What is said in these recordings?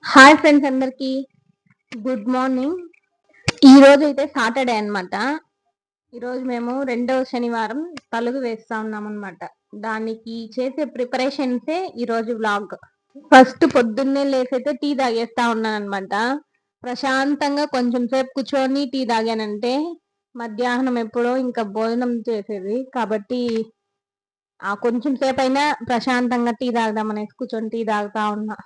Hi friends అందరికి good morning. ఈ రోజు అయితే సాటర్డే అనమాట. ఈరోజు మేము రెండవ శనివారం తలుగు వేస్తా ఉన్నాం అనమాట. దానికి చేసే ప్రిపరేషన్సే ఈరోజు వ్లాగ్. ఫస్ట్ పొద్దున్నే లేసైతే టీ తాగేస్తా ఉన్నాను అనమాట. ప్రశాంతంగా కొంచెం సేపు కూర్చొని టీ తాగానంటే మధ్యాహ్నం ఎప్పుడో ఇంకా భోజనం చేసేది కాబట్టి ఆ కొంచెం సేపు అయినా ప్రశాంతంగా టీ తాగుదాం అనేసి కూర్చొని టీ తాగుతా ఉన్నా.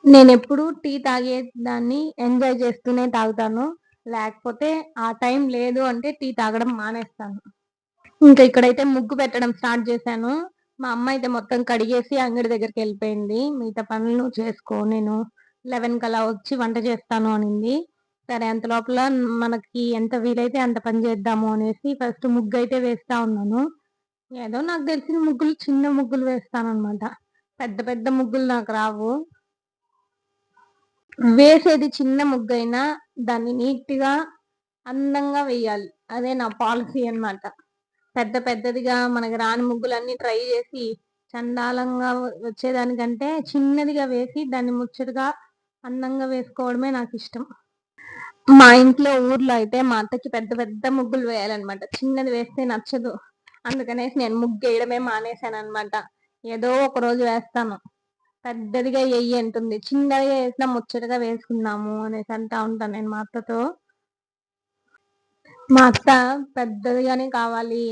నేను ఎప్పుడు టీ తాగేదాన్ని ఎంజాయ్ చేస్తూనే తాగుతాను. లేకపోతే ఆ టైం లేదు అంటే టీ తాగడం మానేస్తాను. ఇంకా ఇక్కడైతే ముగ్గు పెట్టడం స్టార్ట్ చేశాను. మా అమ్మ అయితే మొత్తం కడిగేసి అంగడి దగ్గరికి వెళ్ళిపోయింది. మిగతా పనులు చేసుకో, నేను 11 కలా వచ్చి వంట చేస్తాను అనింది. సరే అంత లోపల మనకి ఎంత వీలైతే అంత పని చేద్దాము అనేసి ఫస్ట్ ముగ్గు అయితే వేస్తా ఉన్నాను. ఏదో నాకు తెలిసిన ముగ్గులు చిన్న ముగ్గులు వేస్తాను అనమాట. పెద్ద పెద్ద ముగ్గులు నాకు రావు. వేసేది చిన్న ముగ్గైనా దాన్ని నీట్‌గా, అందంగా వేయాలి. అదే నా పాలసీ అన్నమాట. పెద్ద పెద్దదిగా మనకి రాని ముగ్గులన్నీ ట్రై చేసి చండాలంగా వచ్చేదానికంటే చిన్నదిగా వేసి దాన్ని ముచ్చటగా, అందంగా వేసుకోవడమే నాకిష్టం. మా ఇంట్లో ఊర్లో అయితే మా అత్తకి పెద్ద పెద్ద ముగ్గులు వేయాలన్నమాట. చిన్నది వేస్తే నచ్చదు. అందుకనేసి నేను ముగ్గేయడమే మానేశానన్నమాట. ఏదో ఒక రోజు వేస్తాను. పెద్దదిగా ఎయ్యి అంటుంది. చిన్నదిగా వేసినా ముచ్చటగా వేసుకుందాము అనేసి అంటా ఉంటాను నేను మా అత్తతో. మా అత్త పెద్దదిగానే కావాలి,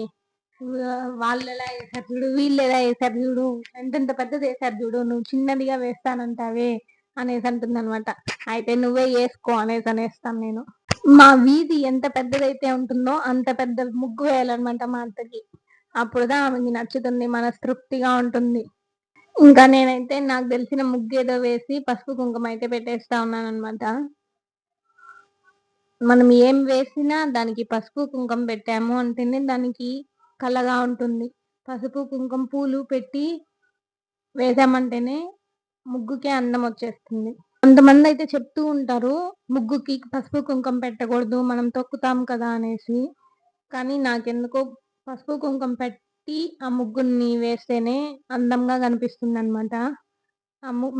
వాళ్ళు ఎలా వేసారు చూడు, వీళ్ళు ఎలా వేసారు చూడు, ఎంతెంత పెద్దది వేసారు చూడు, నువ్వు చిన్నదిగా వేస్తానంటావే అనేసి అంటుంది అనమాట. అయితే నువ్వే వేసుకో అనేసి అనేస్తాను నేను. మా వీధి ఎంత పెద్దదైతే ఉంటుందో అంత పెద్ద ముగ్గు వేయాలన్నమాట మా అత్తకి. అప్పుడుదా ఆమెకి నచ్చుతుంది, మనస్తృప్తిగా ఉంటుంది. ఇంకా నేనైతే నాకు తెలిసిన ముగ్గేదో వేసి పసుపు కుంకుమ అయితే పెట్టేస్తా ఉన్నాను అనమాట. మనం ఏం వేసినా దానికి పసుపు కుంకుమ పెట్టాము అంటేనే దానికి కళగా ఉంటుంది. పసుపు కుంకుమ పూలు పెట్టి వేసామంటేనే ముగ్గుకే అందం వచ్చేస్తుంది. కొంతమంది అయితే చెప్తూ ఉంటారు ముగ్గుకి పసుపు కుంకుమ పెట్టకూడదు, మనం తొక్కుతాం కదా అనేసి. కానీ నాకెందుకో పసుపు కుంకుమ పెట్టి ఆ ముగ్గుని వేస్తేనే అందంగా కనిపిస్తుంది అనమాట.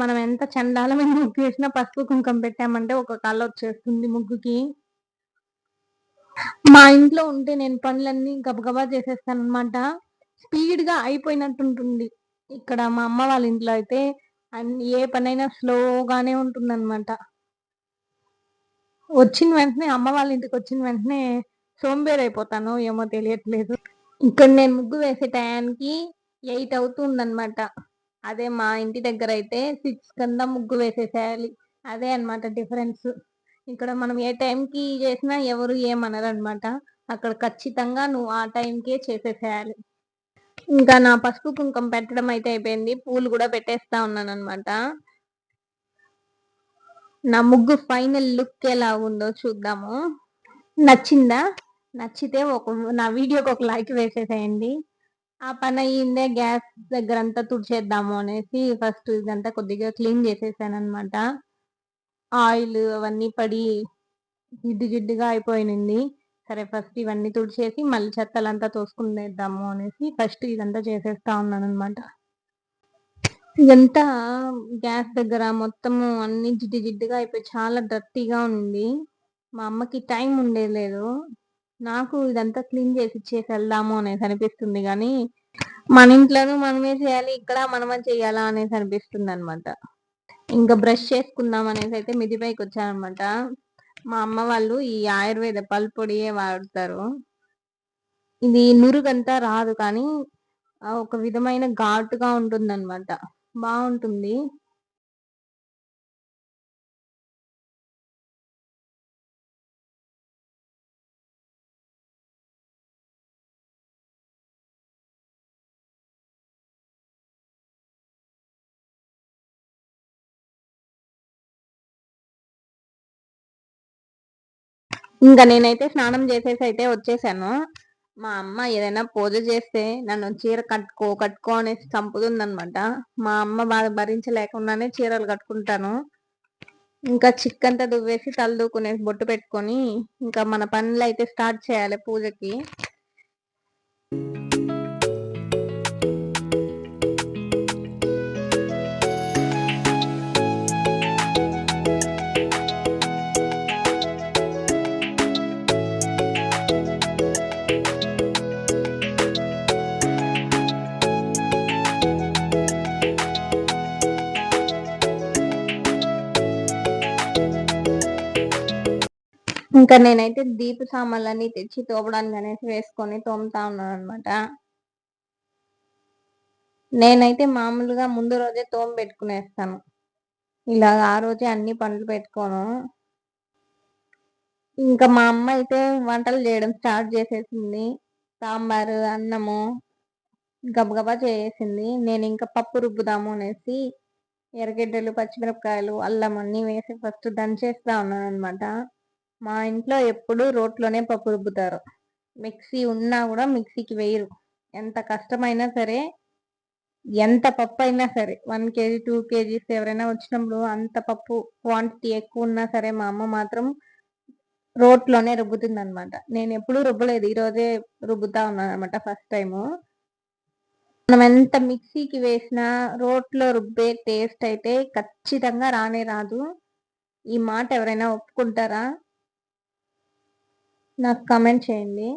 మనం ఎంత చండాలమైన ముగ్గు వేసినా పసుపు కుంకుమ పెట్టామంటే ఒక కళ వచ్చేస్తుంది ముగ్గుకి. మా ఇంట్లో ఉంటే నేను పనులన్నీ గబగబా చేసేస్తాను అనమాట. స్పీడ్‌గా అయిపోయినట్టుంటుంది. ఇక్కడ మా అమ్మ వాళ్ళ ఇంట్లో అయితే ఏ పనైనా స్లోగానే ఉంటుందన్నమాట. వచ్చిన వెంటనే అమ్మ వాళ్ళ ఇంటికి వచ్చిన వెంటనే సోంబేరైపోతానో ఏమో తెలియట్లేదు. ఇక్కడ నేను ముగ్గు వేసే టయానికి 8 అవుతుందన్నమాట. అదే మా ఇంటి దగ్గర అయితే 6 కన్నా ముగ్గు వేసేసేయాలి. అదే అన్నమాట డిఫరెన్స్. ఇక్కడ మనం ఏ టైంకి చేసినా ఎవరు ఏమనరన్నమాట. అక్కడ ఖచ్చితంగా నువ్వు ఆ టైంకే చేసేసేయాలి. ఇంకా నా పసుపు కుంకుమ పెట్టడం అయితే అయిపోయింది. పూలు కూడా పెట్టేస్తా ఉన్నానన్నమాట. నా ముగ్గు ఫైనల్ లుక్ ఎలా ఉందో చూద్దాము. నచ్చిందా? నచ్చితే నా వీడియోకి ఒక లైక్ వేసేసేయండి. ఆ పని అయ్యిందే గ్యాస్ దగ్గరంతా తుడిచేద్దాము అనేసి ఫస్ట్ ఇదంతా కొద్దిగా క్లీన్ చేసేసానన్నమాట. ఆయిల్ అవన్నీ పడి జిడ్డు జిడ్డుగా అయిపోయింది. సరే ఫస్ట్ ఇవన్నీ తుడిచేసి మళ్ళీ చెత్తలంతా తోసుకునేద్దాము అనేసి ఫస్ట్ ఇదంతా చేసేస్తా ఉన్నానన్నమాట. ఇదంతా గ్యాస్ దగ్గర మొత్తము అన్ని జిడ్డు జిడ్డుగా అయిపోయి చాలా డర్టీగా ఉంది. మా అమ్మకి టైం ఉండేది లేదు. నాకు ఇదంతా క్లీన్ చేసి ఇచ్చేసి వెళ్దాము అనేసి అనిపిస్తుంది గానీ మన ఇంట్లోనూ మనమే చేయాలి, ఇక్కడ మనమే చేయాలా అనేసి అనిపిస్తుంది అనమాట. ఇంకా బ్రష్ చేసుకుందాం అనేసి అయితే మిద్ది పైకి వచ్చానమాట. మా అమ్మ వాళ్ళు ఈ ఆయుర్వేద పల్పొడియే వాడతారు. ఇది నురుగంతా రాదు కానీ ఒక విధమైన ఘాటుగా ఉంటుందన్నమాట. బాగుంటుంది. ఇంకా నేనైతే స్నానం చేసేసి అయితే వచ్చేసాను. మా అమ్మ ఏదైనా పూజ చేస్తే నన్ను చీర కట్టుకో కట్టుకో అనేసి చంపుతుందనమాట. మా అమ్మ బాధ భరించలేకుండానే చీరలు కట్టుకుంటాను. ఇంకా చిక్కంతా దువ్వేసి తల దూకునేసి బొట్టు పెట్టుకొని ఇంకా మన పనులు అయితే స్టార్ట్ చేయాలి పూజకి. ఇంకా నేనైతే దీప సామాన్లన్నీ తెచ్చి తోమడానికి అనేసి వేసుకొని తోముతా ఉన్నాను అనమాట. నేనైతే మామూలుగా ముందు రోజే పెట్టుకునేస్తాను. ఇలాగ ఆ రోజే అన్ని పనులు పెట్టుకోను. ఇంకా మా అమ్మ అయితే వంటలు చేయడం స్టార్ట్ చేసేసింది. సాంబారు, అన్నము గబగబా చేసేసింది. నేనింకా పప్పు రుబ్బుదాము అనేసి ఎర్రగడ్డలు, పచ్చిమిరపకాయలు, అల్లం అన్నీ వేసి ఫస్ట్ దంచేస్తా ఉన్నాననమాట. మా ఇంట్లో ఎప్పుడూ రోట్లోనే పప్పు రుబ్బుతారు. మిక్సీ ఉన్నా గూడా మిక్సీకి వెయ్యరు. ఎంత కష్టమైనా సరే, ఎంత పప్పయినా సరే 1 కేజీ, 2 కేజీస్ ఎవరైనా వచ్చినప్పుడు అంత పప్పు క్వాంటిటీ ఎక్కువున్నా సరే మా అమ్మ మాత్రం రోట్లోనే రుబ్బుతుందనమాట. నేనెప్పుడూ రుబ్బలేదు. ఈరోజే రుబ్బుతా ఉన్నాననమాట ఫస్ట్ టైము. మనం ఎంత మిక్సీకి వేసినా రోట్లో రుబ్బే టేస్ట్ అయితే ఖచ్చితంగా రానే రాదు. ఈ మాట ఎవరైనా ఒప్పుకుంటారా? నాకు కామెంట్ చేయండి.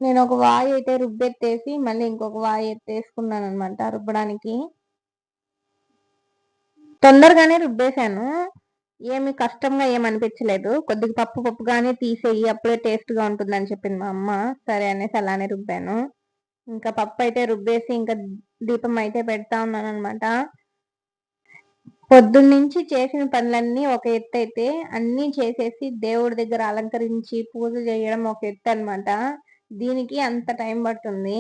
నేను ఒక వాయి అయితే రుబ్బెత్తేసి మళ్ళీ ఇంకొక వాయి ఎత్తేసుకున్నాననమాట రుబ్బడానికి. తొందరగానే రుబ్బేశాను. ఏమి కష్టంగా ఏమనిపించలేదు. కొద్దిగా పప్పుగానే తీసేయి అప్పుడే టేస్ట్‌గా ఉంటుందని చెప్పింది మా అమ్మ. సరే అనేసి అలానే రుబ్బాను. ఇంకా పప్పు అయితే రుబ్బేసి ఇంకా దీపం అయితే పెడతా ఉన్నాననమాట. పొద్దున్నుంచి చేసిన పనులన్నీ ఒక ఎత్తయితే, అన్నీ చేసేసి దేవుడి దగ్గర అలంకరించి పూజ చేయడం ఒక ఎత్తనమాట. దీనికి అంత టైం పడుతుంది.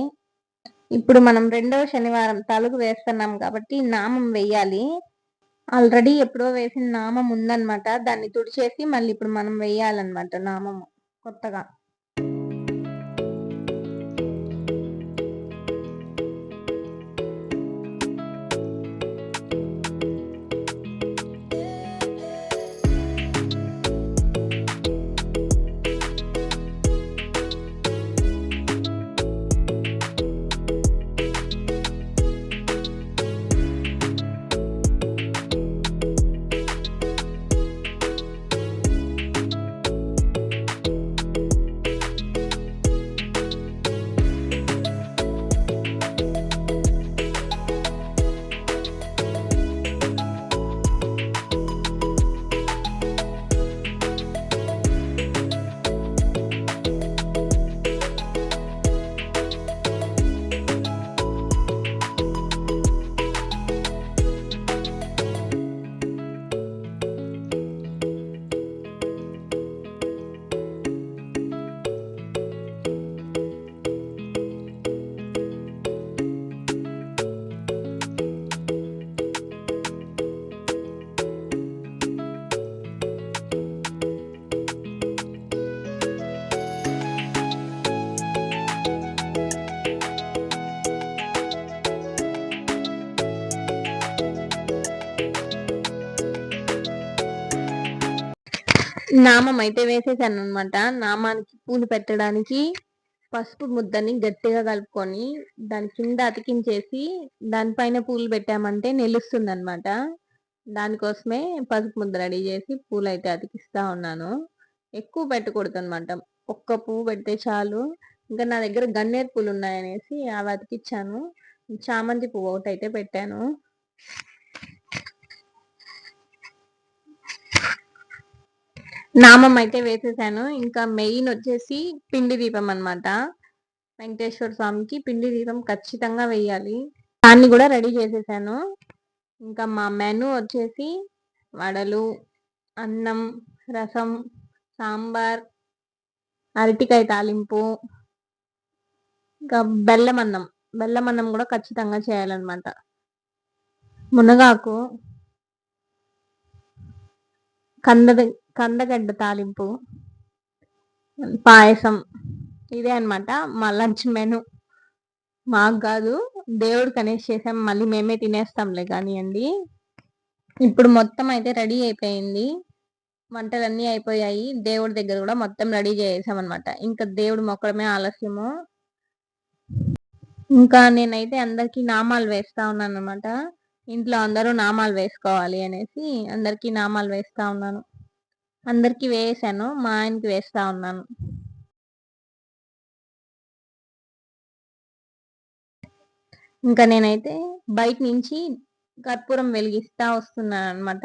ఇప్పుడు మనం రెండవ శనివారం తలుగు వేస్తున్నాం కాబట్టి నామం వెయ్యాలి. ఆల్రెడీ ఎప్పుడో వేసిన నామం ఉందనమాట. దాన్ని తుడిచేసి మళ్ళీ ఇప్పుడు మనం వెయ్యాలనమాట నామము కొత్తగా. నామం అయితే వేసేసాననమాట. నామానికి పూలు పెట్టడానికి పసుపు ముద్దని గట్టిగా కలుపుకొని దాని కింద అతికించేసి దానిపైన పూలు పెట్టామంటే నిలుస్తుందనమాట. దానికోసమే పసుపు ముద్ద రెడీ చేసి పూలయితే అతికిస్తా ఉన్నాను. ఎక్కువ పెట్టకూడదనమాట. ఒక్క పువ్వు పెడితే చాలు. ఇంకా నా దగ్గర గన్నేరు పూలున్నాయనేసి అవి అతికిచ్చాను. చామంతి పువ్వు ఒకటైతే పెట్టాను. నామం అయితే వేసేసాను. ఇంకా మెయిన్ వచ్చేసి పిండి దీపం అనమాట. వెంకటేశ్వర స్వామికి పిండి దీపం ఖచ్చితంగా వెయ్యాలి. దాన్ని కూడా రెడీ చేసేసాను. ఇంకా మా మెను వచ్చేసి వడలు, అన్నం, రసం, సాంబార్, అరటికాయ తాలింపు, ఇంకా బెల్లం అన్నం. బెల్లం అన్నం కూడా ఖచ్చితంగా చేయాలన్నమాట. మునగాకు, కందగడ్డ తాలింపు, పాయసం. ఇదే అనమాట మా లంచ్ మెను. మాకు కాదు, దేవుడికి అనేసి చేసాం. మళ్ళీ మేమే తినేస్తాంలే కానివ్వండి. ఇప్పుడు మొత్తం అయితే రెడీ అయిపోయింది. వంటలన్నీ అయిపోయాయి. దేవుడి దగ్గర కూడా మొత్తం రెడీ చేసామన్నమాట. ఇంకా దేవుడు మొక్కడమే ఆలస్యము. ఇంకా నేనైతే అందరికీ నామాలు వేస్తా ఉన్నాను అనమాట. ఇంట్లో అందరూ నామాలు వేసుకోవాలి అనేసి అందరికీ నామాలు వేస్తా ఉన్నాను. అందరికీ వేసాను. మా ఆయనకి వేస్తా ఉన్నాను. ఇంకా నేనైతే బయట నుంచి కర్పూరం వెలిగిస్తా వస్తున్నాను అనమాట.